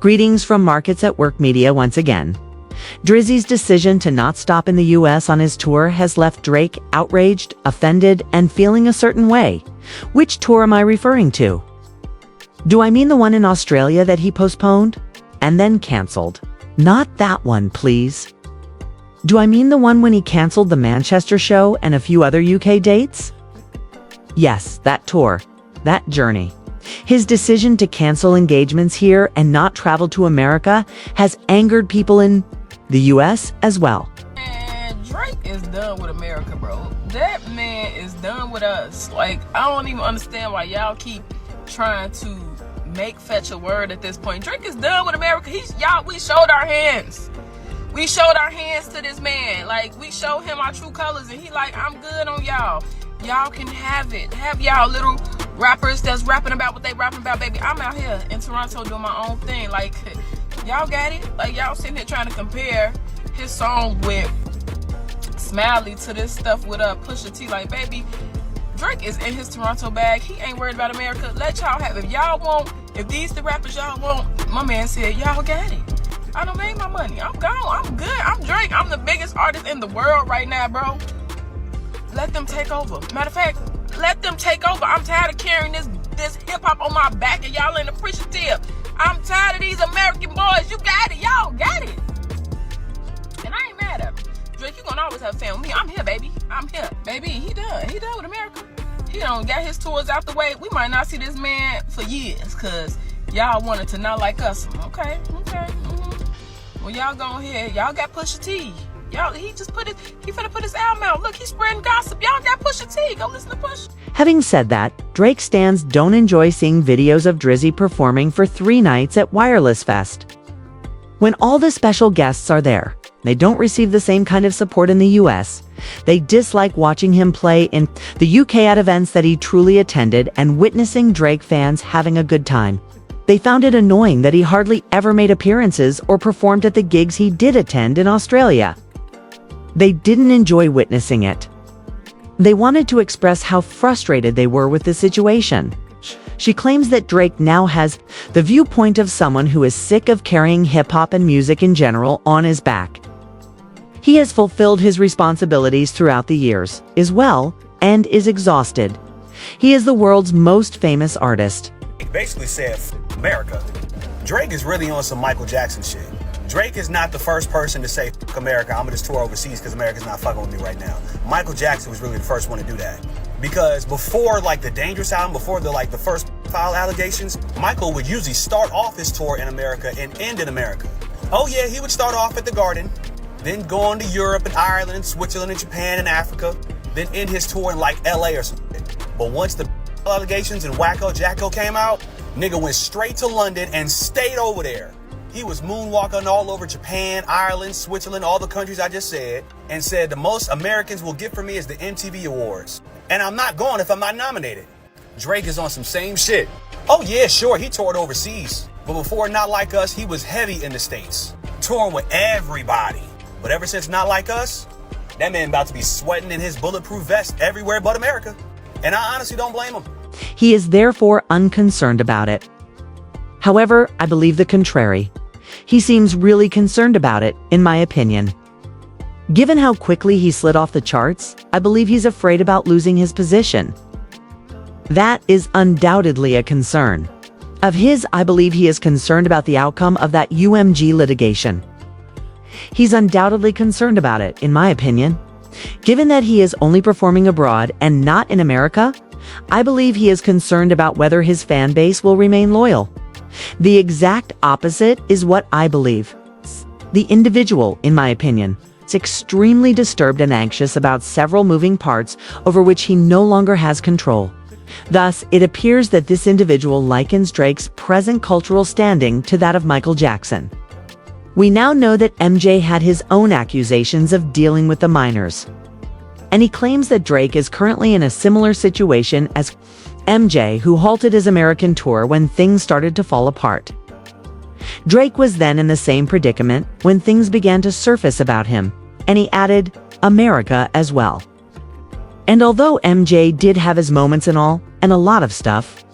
Greetings from Markets at Work Media once again. Drizzy's decision to not stop in the US on his tour has left Drake outraged, offended, and feeling a certain way. Which tour am I referring to? Do I mean the one in Australia that he postponed and then canceled? Not that one, please. Do I mean the one when he canceled the Manchester show and a few other UK dates? Yes, that tour, that journey. His decision to cancel engagements here and not travel to America has angered people in the US as well. And Drake is done with America, bro. That man is done with us. Like, I don't even understand why y'all keep trying to make fetch a word at this point. Drake is done with America. We showed our hands. We showed our hands to this man. Like, we showed him our true colors, and he like, I'm good on y'all. Y'all can have it. Have y'all little rappers that's rapping about what they rapping about, baby. I'm out here in Toronto doing my own thing. Like, y'all got it? Like, y'all sitting here trying to compare his song with Smiley to this stuff with Pusha T. Like, baby, Drake is in his Toronto bag. He ain't worried about America. Let y'all have it. If y'all want, if these the rappers y'all want, my man said, y'all got it. I done made my money. I'm gone. I'm good. I'm Drake. I'm the biggest artist in the world right now, bro. Let them take over. Matter of fact, let them take over. I'm tired of carrying this hip-hop on my back and y'all ain't appreciative. I'm tired of these American boys. You got it. Y'all got it. And I ain't mad at him. Drake, you gonna always have fun with me. I'm here, baby. I'm here. Baby, he done. He done with America. He done got his tours out the way. We might not see this man for years because y'all wanted to not like us. Okay. Well, y'all go ahead. Y'all got Pusha T. Y'all, he finna put his album out. Look, he's spreading gossip. Y'all got Pusha T. Go listen to Pusha. Having said that, Drake stans don't enjoy seeing videos of Drizzy performing for 3 nights at Wireless Fest. When all the special guests are there, they don't receive the same kind of support in the US. They dislike watching him play in the UK at events that he truly attended and witnessing Drake fans having a good time. They found it annoying that he hardly ever made appearances or performed at the gigs he did attend in Australia. They didn't enjoy witnessing it. They wanted to express how frustrated they were with the situation. She claims that Drake now has the viewpoint of someone who is sick of carrying hip-hop and music in general on his back. He has fulfilled his responsibilities throughout the years, is well, and is exhausted. He is the world's most famous artist. He basically said, America. Drake is really on some Michael Jackson shit. Drake is not the first person to say, fuck America, I'm gonna just tour overseas because America's not fucking with me right now. Michael Jackson was really the first one to do that. Because before like the Dangerous album, before the first file allegations, Michael would usually start off his tour in America and end in America. Oh yeah, he would start off at the Garden, then go on to Europe and Ireland and Switzerland and Japan and Africa, then end his tour in like LA or something. But once the allegations and Wacko Jacko came out, nigga went straight to London and stayed over there. He was moonwalking all over Japan, Ireland, Switzerland, all the countries I just said, and said the most Americans will get from me is the MTV Awards. And I'm not going if I'm not nominated. Drake is on some same shit. Oh yeah, sure, he toured overseas. But before Not Like Us, he was heavy in the States, touring with everybody. But ever since Not Like Us, that man about to be sweating in his bulletproof vest everywhere but America. And I honestly don't blame him. He is therefore unconcerned about it. However, I believe the contrary. He seems really concerned about it, in my opinion. Given how quickly he slid off the charts, I believe he's afraid about losing his position. That is undoubtedly a concern. Of his, I believe he is concerned about the outcome of that UMG litigation. He's undoubtedly concerned about it, in my opinion. Given that he is only performing abroad and not in America, I believe he is concerned about whether his fan base will remain loyal. The exact opposite is what I believe. The individual, in my opinion, is extremely disturbed and anxious about several moving parts over which he no longer has control. Thus, it appears that this individual likens Drake's present cultural standing to that of Michael Jackson. We now know that MJ had his own accusations of dealing with the minors. And he claims that Drake is currently in a similar situation as MJ, who halted his American tour when things started to fall apart. Drake was then in the same predicament when things began to surface about him, and he added America as well. And although MJ did have his moments and all, and a lot of stuff,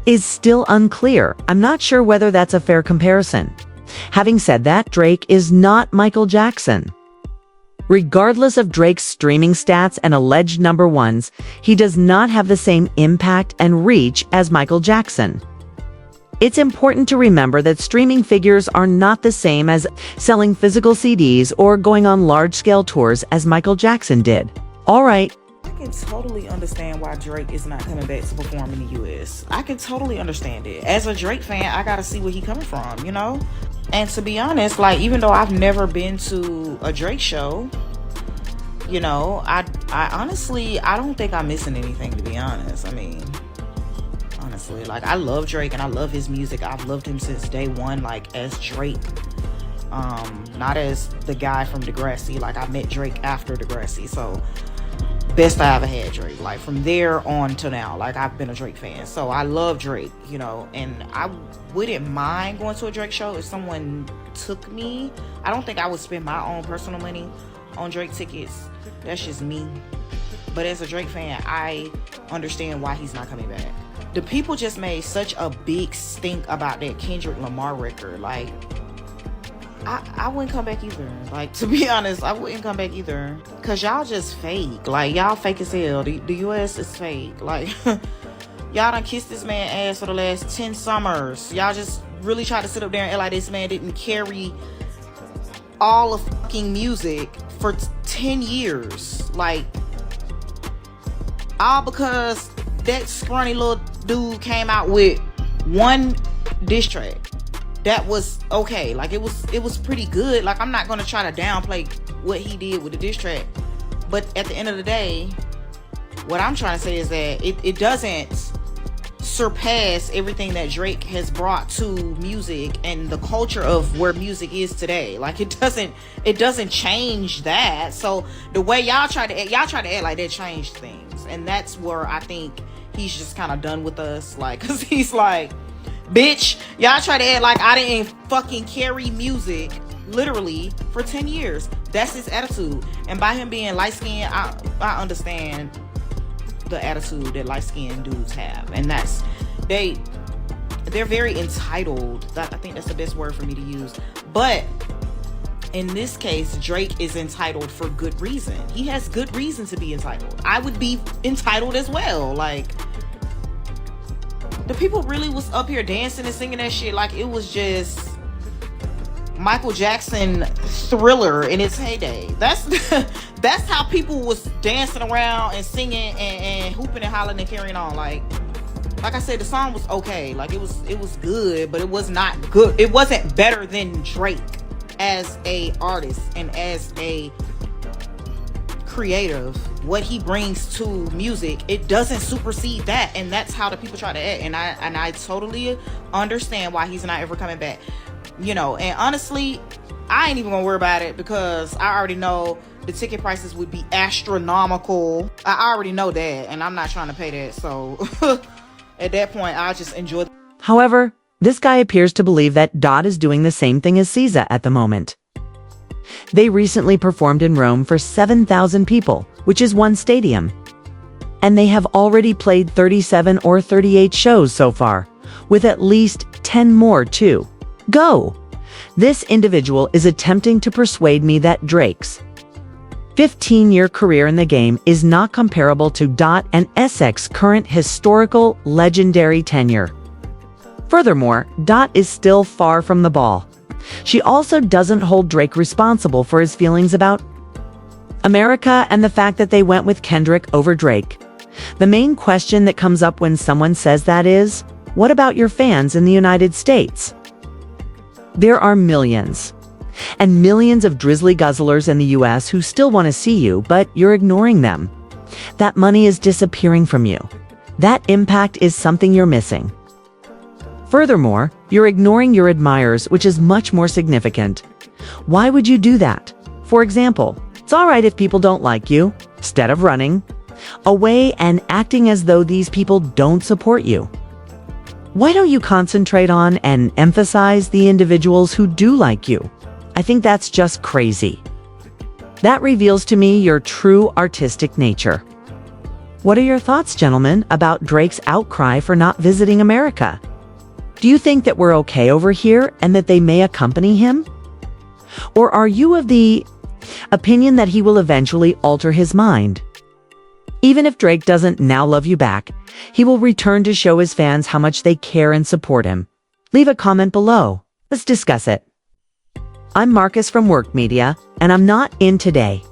is still unclear. I'm not sure whether that's a fair comparison. Having said that, Drake is not Michael Jackson. Regardless of Drake's streaming stats and alleged number ones, he does not have the same impact and reach as Michael Jackson. It's important to remember that streaming figures are not the same as selling physical CDs or going on large-scale tours as Michael Jackson did. All right. I can totally understand why Drake is not coming back to perform in the US. I can totally understand it. As a Drake fan, I gotta see where he coming from, you know? And to be honest, like, even though I've never been to a Drake show, you know, I honestly, I don't think I'm missing anything, to be honest. I mean, honestly, like, I love Drake and I love his music. I've loved him since day one, like, as Drake. Not as the guy from Degrassi. Like, I met Drake after Degrassi, so best I ever had Drake. Like, from there on to now, like, I've been a Drake fan. So I love Drake, you know, and I wouldn't mind going to a Drake show if someone took me. I don't think I would spend my own personal money on Drake tickets. That's just me. But as a Drake fan, I understand why he's not coming back. The people just made such a big stink about that Kendrick Lamar record. Like, I wouldn't come back either. Like, to be honest, I wouldn't come back either. Cause y'all just fake. Like, y'all fake as hell. The US is fake. Like, y'all done kissed this man ass for the last 10 summers. Y'all just really tried to sit up there and act like this man didn't carry all of fucking music for 10 years. Like, all because that scrawny little dude came out with one diss track that was okay. Like, it was pretty good. Like, I'm not gonna try to downplay what he did with the diss track, but at the end of the day, what I'm trying to say is that it doesn't surpass everything that Drake has brought to music and the culture of where music is today. Like, it doesn't change that. So the way y'all try to act like that changed things, and that's where I think he's just kind of done with us. Like, cause he's like, bitch, y'all try to act like I didn't fucking carry music literally for 10 years. That's his attitude. And by him being light-skinned, I understand the attitude that light-skinned dudes have. And that's, they're very entitled. I think that's the best word for me to use. But in this case, Drake is entitled for good reason. He has good reason to be entitled. I would be entitled as well. Like, the people really was up here dancing and singing that shit like it was just Michael Jackson Thriller in its heyday. That's how people was dancing around and singing and hooping and hollering and carrying on. Like I said, the song was okay. Like, it was good, but it was not good. It wasn't better than Drake as a artist and as a creative. What he brings to music, it doesn't supersede that, and that's how the people try to act. And I totally understand why he's not ever coming back, you know. And honestly, I ain't even gonna worry about it because I already know the ticket prices would be astronomical. I already know that, and I'm not trying to pay that. So at that point, I'll just enjoy. However, this guy appears to believe that Dot is doing the same thing as SZA at the moment. They recently performed in Rome for 7,000 people, which is one stadium. And they have already played 37 or 38 shows so far, with at least 10 more to go. This individual is attempting to persuade me that Drake's 15-year career in the game is not comparable to Dot and SX's current historical legendary tenure. Furthermore, Dot is still far from the ball. She also doesn't hold Drake responsible for his feelings about America and the fact that they went with Kendrick over Drake. The main question that comes up when someone says that is, what about your fans in the United States? There are millions and millions of drizzly guzzlers in the US who still want to see you, but you're ignoring them. That money is disappearing from you. That impact is something you're missing. Furthermore, you're ignoring your admirers, which is much more significant. Why would you do that? For example, it's alright if people don't like you, instead of running away and acting as though these people don't support you. Why don't you concentrate on and emphasize the individuals who do like you? I think that's just crazy. That reveals to me your true artistic nature. What are your thoughts, gentlemen, about Drake's outcry for not visiting America? Do you think that we're okay over here and that they may accompany him? Or are you of the opinion that he will eventually alter his mind? Even if Drake doesn't now love you back, he will return to show his fans how much they care and support him. Leave a comment below. Let's discuss it. I'm Marcus from Work Media, and I'm not in today.